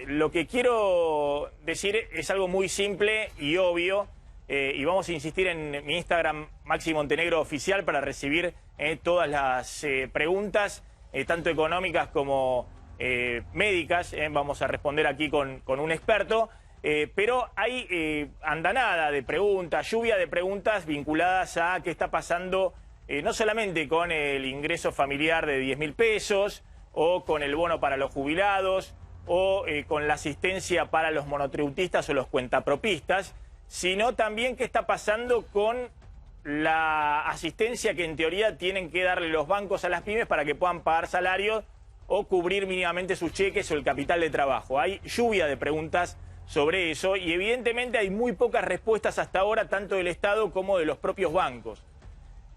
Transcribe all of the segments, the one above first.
Lo que quiero decir es algo muy simple y obvio, y vamos a insistir en mi Instagram, Maxi Montenegro Oficial, para recibir todas las preguntas, tanto económicas como médicas. Vamos a responder aquí con un experto, pero hay andanada de preguntas, lluvia de preguntas vinculadas a qué está pasando, no solamente con el ingreso familiar de 10.000 pesos, o con el bono para los jubilados, o con la asistencia para los monotributistas o los cuentapropistas, sino también qué está pasando con la asistencia que en teoría tienen que darle los bancos a las pymes para que puedan pagar salarios o cubrir mínimamente sus cheques o el capital de trabajo. Hay lluvia de preguntas sobre eso y evidentemente hay muy pocas respuestas hasta ahora, tanto del Estado como de los propios bancos.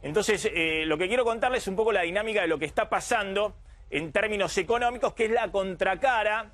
Entonces, lo que quiero contarles es un poco la dinámica de lo que está pasando en términos económicos, que es la contracara,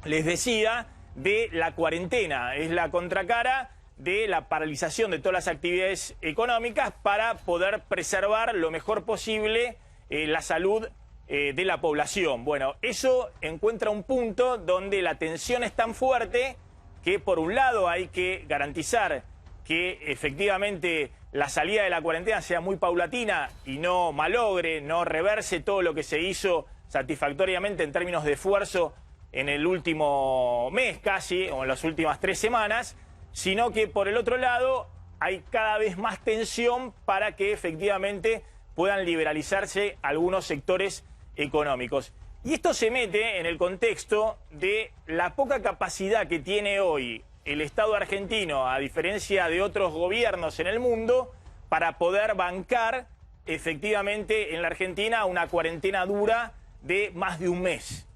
les decía, de la cuarentena. Es la contracara de la paralización de todas las actividades económicas para poder preservar lo mejor posible la salud de la población. Bueno, eso encuentra un punto donde la tensión es tan fuerte que, por un lado, hay que garantizar que efectivamente la salida de la cuarentena sea muy paulatina y no malogre, no reverse todo lo que se hizo satisfactoriamente en términos de esfuerzo en el último mes casi, o en las últimas 3 semanas, sino que por el otro lado hay cada vez más tensión para que efectivamente puedan liberalizarse algunos sectores económicos. Y esto se mete en el contexto de la poca capacidad que tiene hoy el Estado argentino, a diferencia de otros gobiernos en el mundo, para poder bancar efectivamente en la Argentina una cuarentena dura de más de un mes.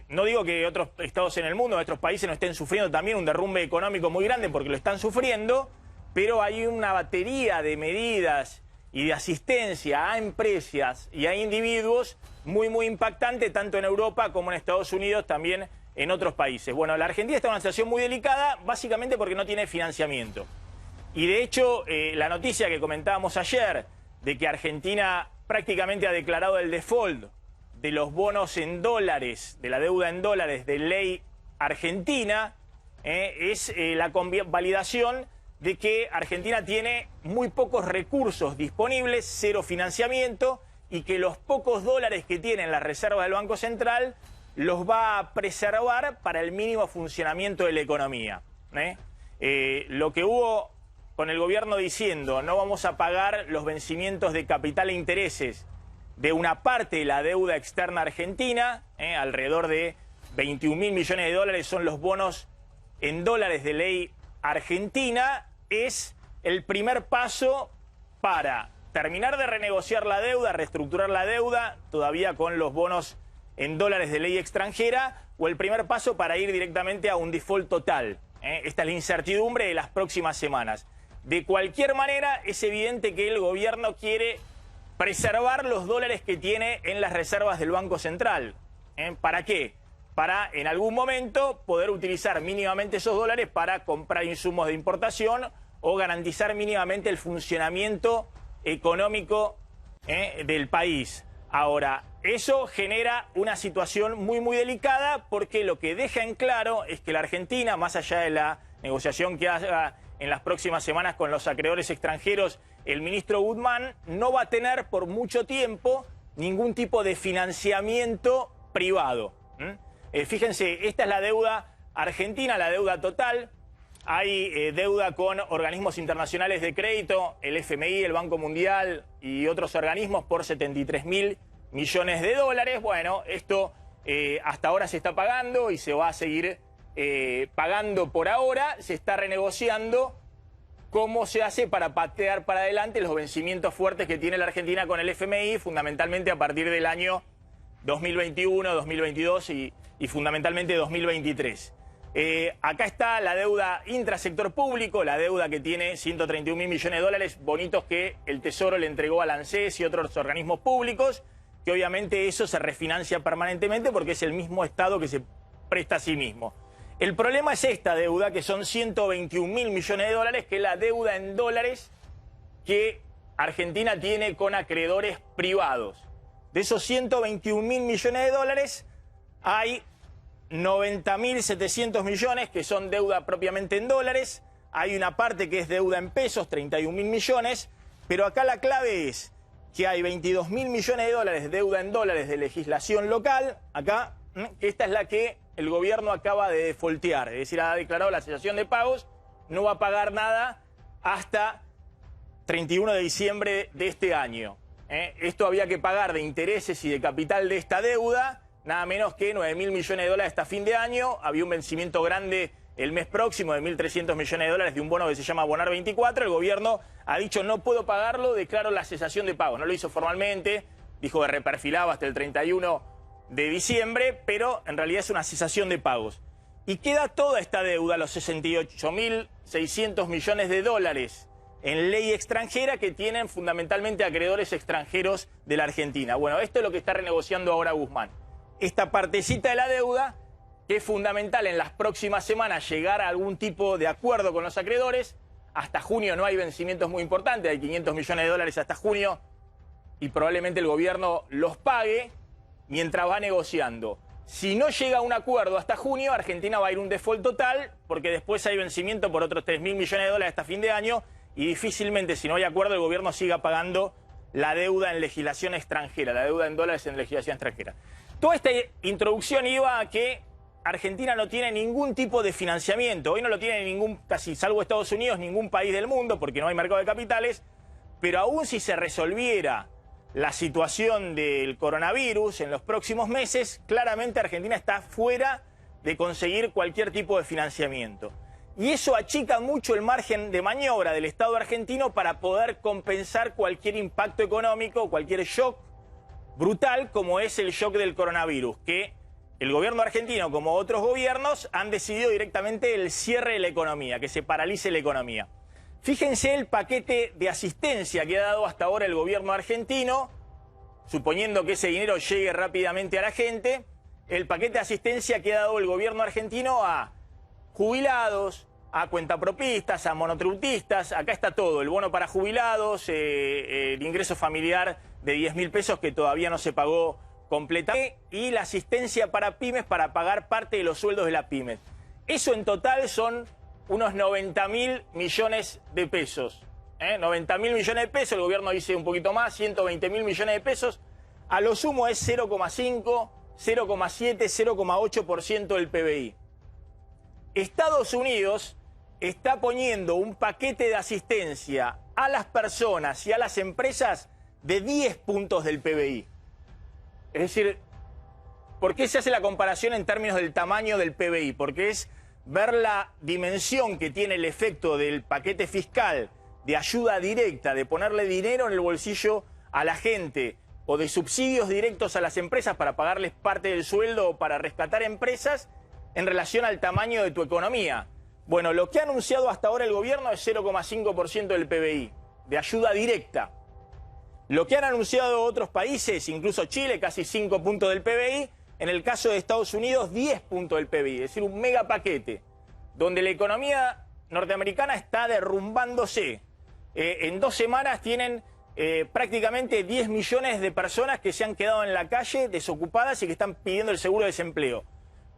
No digo que otros estados en el mundo, otros países no estén sufriendo también un derrumbe económico muy grande, porque lo están sufriendo, pero hay una batería de medidas y de asistencia a empresas y a individuos muy impactante, tanto en Europa como en Estados Unidos, también en otros países. Bueno, la Argentina está en una situación muy delicada, básicamente porque no tiene financiamiento. Y de hecho, la noticia que comentábamos ayer, de que Argentina prácticamente ha declarado el default de los bonos en dólares, de la deuda en dólares de ley argentina, es la validación de que Argentina tiene muy pocos recursos disponibles, cero financiamiento, y que los pocos dólares que tiene en las reservas del Banco Central los va a preservar para el mínimo funcionamiento de la economía. Lo que hubo con el gobierno diciendo no vamos a pagar los vencimientos de capital e intereses de una parte de la deuda externa argentina, alrededor de 21.000 millones de dólares son los bonos en dólares de ley argentina, es el primer paso para terminar de renegociar la deuda, reestructurar la deuda, todavía con los bonos en dólares de ley extranjera, o el primer paso para ir directamente a un default total. Esta es la incertidumbre de las próximas semanas. De cualquier manera, es evidente que el gobierno quiere preservar los dólares que tiene en las reservas del Banco Central. ¿Para qué? Para en algún momento poder utilizar mínimamente esos dólares para comprar insumos de importación o garantizar mínimamente el funcionamiento económico del país. Ahora, eso genera una situación muy delicada, porque lo que deja en claro es que la Argentina, más allá de la negociación que haga en las próximas semanas con los acreedores extranjeros el ministro Guzmán, no va a tener por mucho tiempo ningún tipo de financiamiento privado. Fíjense, esta es la deuda argentina, la deuda total. Hay deuda con organismos internacionales de crédito, el FMI, el Banco Mundial y otros organismos por 73.000 millones de dólares. Bueno, esto hasta ahora se está pagando y se va a seguir pagando por ahora. Se está renegociando cómo se hace para patear para adelante los vencimientos fuertes que tiene la Argentina con el FMI, fundamentalmente a partir del año 2021, 2022 y fundamentalmente 2023. Acá está la deuda intrasector público, la deuda que tiene 131.000 millones de dólares, bonitos que el Tesoro le entregó al ANSES y otros organismos públicos, que obviamente eso se refinancia permanentemente porque es el mismo Estado que se presta a sí mismo. El problema es esta deuda, que son 121.000 millones de dólares, que es la deuda en dólares que Argentina tiene con acreedores privados. De esos 121.000 millones de dólares hay 90.700 millones que son deuda propiamente en dólares. Hay una parte que es deuda en pesos, 31.000 millones. Pero acá la clave es que hay 22.000 millones de dólares de deuda en dólares de legislación local. Acá, esta es la que el gobierno acaba de defaultear. Es decir, ha declarado la cesación de pagos. No va a pagar nada hasta 31 de diciembre de este año. Esto había que pagar de intereses y de capital de esta deuda, nada menos que 9.000 millones de dólares hasta fin de año. Había un vencimiento grande el mes próximo de 1.300 millones de dólares de un bono que se llama Bonar 24. El gobierno ha dicho no puedo pagarlo, declaro la cesación de pagos. No lo hizo formalmente, dijo que reperfilaba hasta el 31 de diciembre, pero en realidad es una cesación de pagos. Y queda toda esta deuda, los 68.600 millones de dólares en ley extranjera que tienen fundamentalmente acreedores extranjeros de la Argentina. Bueno, esto es lo que está renegociando ahora Guzmán. Esta partecita de la deuda, que es fundamental en las próximas semanas llegar a algún tipo de acuerdo con los acreedores. Hasta junio no hay vencimientos muy importantes, hay 500 millones de dólares hasta junio y probablemente el gobierno los pague mientras va negociando. Si no llega a un acuerdo hasta junio, Argentina va a ir a un default total porque después hay vencimiento por otros 3.000 millones de dólares hasta fin de año. Y difícilmente, si no hay acuerdo, el gobierno siga pagando la deuda en legislación extranjera, la deuda en dólares en legislación extranjera. Toda esta introducción iba a que Argentina no tiene ningún tipo de financiamiento. Hoy no lo tiene ningún, casi salvo Estados Unidos, ningún país del mundo, porque no hay mercado de capitales. Pero aún si se resolviera la situación del coronavirus en los próximos meses, claramente Argentina está fuera de conseguir cualquier tipo de financiamiento. Y eso achica mucho el margen de maniobra del Estado argentino para poder compensar cualquier impacto económico, cualquier shock brutal como es el shock del coronavirus, que el gobierno argentino, como otros gobiernos, han decidido directamente el cierre de la economía, que se paralice la economía. Fíjense el paquete de asistencia que ha dado hasta ahora el gobierno argentino, suponiendo que ese dinero llegue rápidamente a la gente, el paquete de asistencia que ha dado el gobierno argentino a jubilados, a cuentapropistas, a monotributistas. Acá está todo, el bono para jubilados, el ingreso familiar de 10.000 pesos que todavía no se pagó completamente y la asistencia para pymes para pagar parte de los sueldos de las pymes. Eso en total son unos 90.000 millones de pesos. 90.000 millones de pesos, el gobierno dice un poquito más, 120.000 millones de pesos. A lo sumo es 0,5, 0,7, 0,8% del PBI. Estados Unidos está poniendo un paquete de asistencia a las personas y a las empresas de 10 puntos del PBI. Es decir, ¿por qué se hace la comparación en términos del tamaño del PBI? Porque es ver la dimensión que tiene el efecto del paquete fiscal de ayuda directa, de ponerle dinero en el bolsillo a la gente o de subsidios directos a las empresas para pagarles parte del sueldo o para rescatar empresas en relación al tamaño de tu economía. Bueno, lo que ha anunciado hasta ahora el gobierno es 0,5% del PBI, de ayuda directa. Lo que han anunciado otros países, incluso Chile, casi 5 puntos del PBI. En el caso de Estados Unidos, 10 puntos del PBI. Es decir, un mega paquete, donde la economía norteamericana está derrumbándose. En 2 semanas tienen prácticamente 10 millones de personas que se han quedado en la calle, desocupadas y que están pidiendo el seguro de desempleo.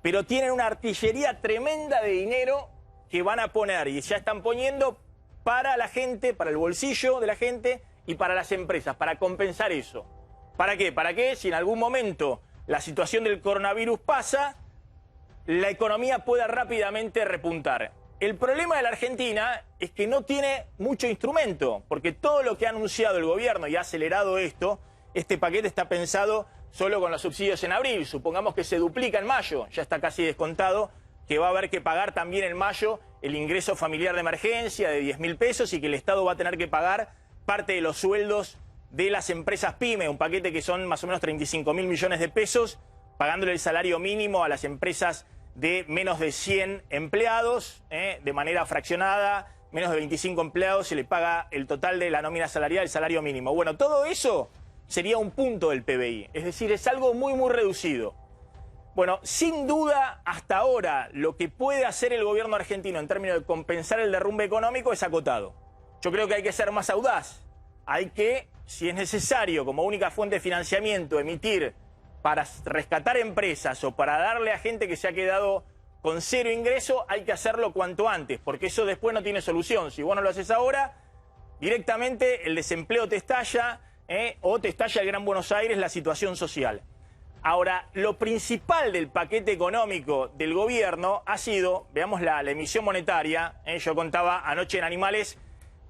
Pero tienen una artillería tremenda de dinero que van a poner y ya están poniendo para la gente, para el bolsillo de la gente y para las empresas, para compensar eso. ¿Para qué? Para que si en algún momento la situación del coronavirus pasa, la economía pueda rápidamente repuntar. El problema de la Argentina es que no tiene mucho instrumento, porque todo lo que ha anunciado el gobierno y ha acelerado esto, este paquete está pensado solo con los subsidios en abril. Supongamos que se duplica en mayo, ya está casi descontado, que va a haber que pagar también en mayo el ingreso familiar de emergencia de 10.000 pesos y que el Estado va a tener que pagar parte de los sueldos de las empresas PYME, un paquete que son más o menos 35.000 millones de pesos, pagándole el salario mínimo a las empresas de menos de 100 empleados, de manera fraccionada, menos de 25 empleados se le paga el total de la nómina salarial, el salario mínimo. Bueno, todo eso sería un punto del PBI, es decir, es algo muy, muy reducido. Bueno, sin duda, hasta ahora, lo que puede hacer el gobierno argentino en términos de compensar el derrumbe económico es acotado. Yo creo que hay que ser más audaz. Hay que, si es necesario, como única fuente de financiamiento, emitir para rescatar empresas o para darle a gente que se ha quedado con cero ingreso, hay que hacerlo cuanto antes, porque eso después no tiene solución. Si vos no lo haces ahora, directamente el desempleo te estalla, o te estalla el Gran Buenos Aires, la situación social. Ahora, lo principal del paquete económico del gobierno ha sido, veamos la emisión monetaria. Yo contaba anoche en Animales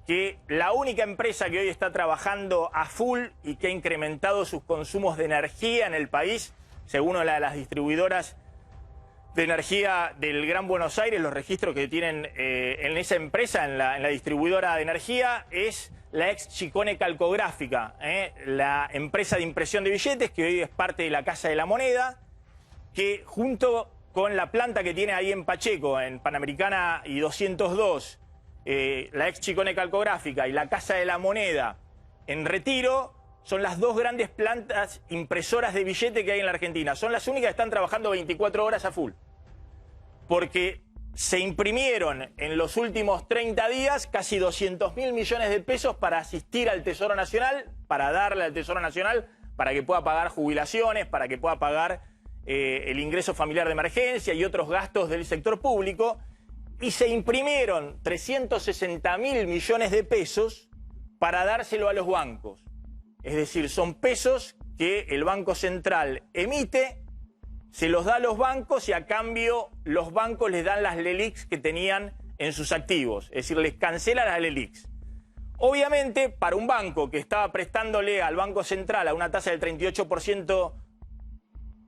que la única empresa que hoy está trabajando a full y que ha incrementado sus consumos de energía en el país, según una de las distribuidoras de energía del Gran Buenos Aires, los registros que tienen en esa empresa, en la distribuidora de energía, es la ex Chicone Calcográfica, la empresa de impresión de billetes que hoy es parte de la Casa de la Moneda, que junto con la planta que tiene ahí en Pacheco, en Panamericana y 202, la ex Chicone Calcográfica y la Casa de la Moneda en Retiro, son las dos grandes plantas impresoras de billete que hay en la Argentina. Son las únicas que están trabajando 24 horas a full. Porque se imprimieron en los últimos 30 días casi 200.000 millones de pesos para asistir al Tesoro Nacional, para darle al Tesoro Nacional, para que pueda pagar jubilaciones, para que pueda pagar el ingreso familiar de emergencia y otros gastos del sector público. Y se imprimieron 360.000 millones de pesos para dárselo a los bancos. Es decir, son pesos que el Banco Central emite, se los da a los bancos y a cambio los bancos les dan las LELIQs que tenían en sus activos. Es decir, les cancelan las LELIQs. Obviamente, para un banco que estaba prestándole al Banco Central a una tasa del 38%,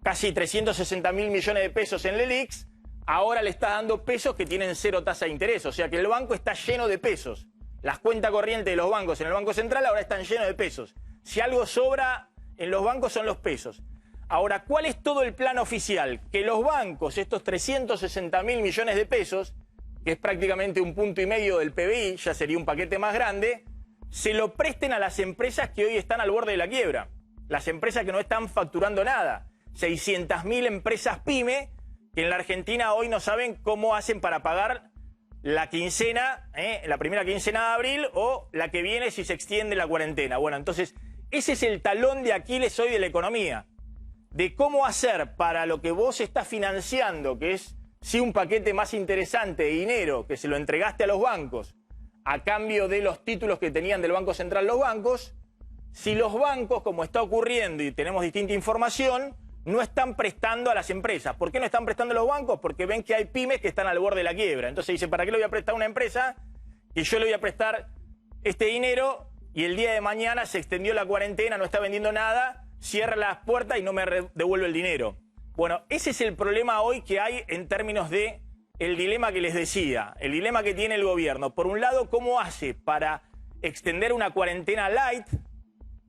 casi 360.000 millones de pesos en LELIQs, ahora le está dando pesos que tienen cero tasa de interés. O sea que el banco está lleno de pesos. Las cuentas corrientes de los bancos en el Banco Central ahora están llenos de pesos. Si algo sobra en los bancos son los pesos. Ahora, ¿cuál es todo el plan oficial? Que los bancos, estos 360.000 millones de pesos, que es prácticamente 1,5 puntos del PBI, ya sería un paquete más grande, se lo presten a las empresas que hoy están al borde de la quiebra. Las empresas que no están facturando nada. 600.000 empresas pyme que en la Argentina hoy no saben cómo hacen para pagar la quincena, la primera quincena de abril o la que viene si se extiende la cuarentena. Bueno, entonces ese es el talón de Aquiles hoy de la economía, de cómo hacer para lo que vos estás financiando, que es sí un paquete más interesante de dinero que se lo entregaste a los bancos a cambio de los títulos que tenían del Banco Central los bancos, si los bancos, como está ocurriendo y tenemos distinta información, no están prestando a las empresas. ¿Por qué no están prestando a los bancos? Porque ven que hay pymes que están al borde de la quiebra. Entonces dicen, ¿para qué le voy a prestar a una empresa que yo le voy a prestar este dinero y el día de mañana se extendió la cuarentena, no está vendiendo nada, cierra las puertas y no me devuelve el dinero? Bueno, ese es el problema hoy que hay en términos de el dilema que les decía, el dilema que tiene el gobierno. Por un lado, ¿cómo hace para extender una cuarentena light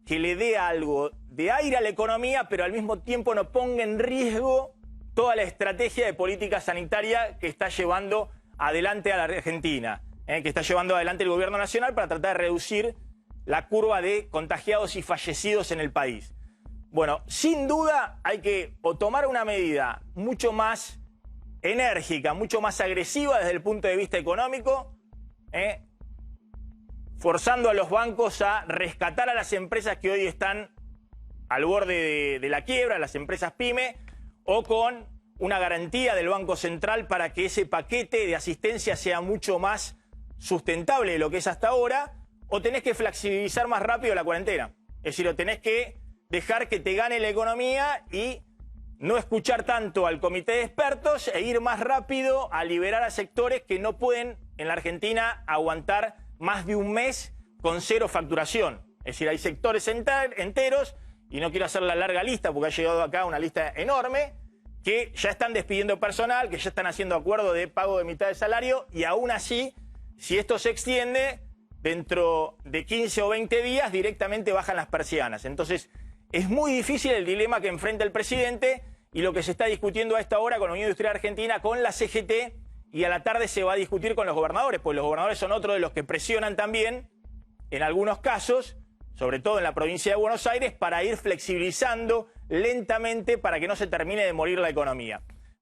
que le dé algo de aire a la economía, pero al mismo tiempo no ponga en riesgo toda la estrategia de política sanitaria que está llevando adelante a la Argentina, que está llevando adelante el gobierno nacional para tratar de reducir la curva de contagiados y fallecidos en el país? Bueno, sin duda hay que o tomar una medida mucho más enérgica, mucho más agresiva desde el punto de vista económico, forzando a los bancos a rescatar a las empresas que hoy están al borde de la quiebra, las empresas pyme, o con una garantía del Banco Central para que ese paquete de asistencia sea mucho más sustentable de lo que es hasta ahora, o tenés que flexibilizar más rápido la cuarentena. Es decir, o tenés que dejar que te gane la economía y no escuchar tanto al comité de expertos e ir más rápido a liberar a sectores que no pueden en la Argentina aguantar más de un mes con cero facturación. Es decir, hay sectores enteros, y no quiero hacer la larga lista porque ha llegado acá una lista enorme, que ya están despidiendo personal, que ya están haciendo acuerdos de pago de mitad de salario, y aún así, si esto se extiende, dentro de 15 o 20 días directamente bajan las persianas. Entonces, es muy difícil el dilema que enfrenta el presidente y lo que se está discutiendo a esta hora con la Unión Industrial Argentina, con la CGT, y a la tarde se va a discutir con los gobernadores, pues los gobernadores son otros de los que presionan también, en algunos casos, sobre todo en la provincia de Buenos Aires, para ir flexibilizando lentamente para que no se termine de morir la economía.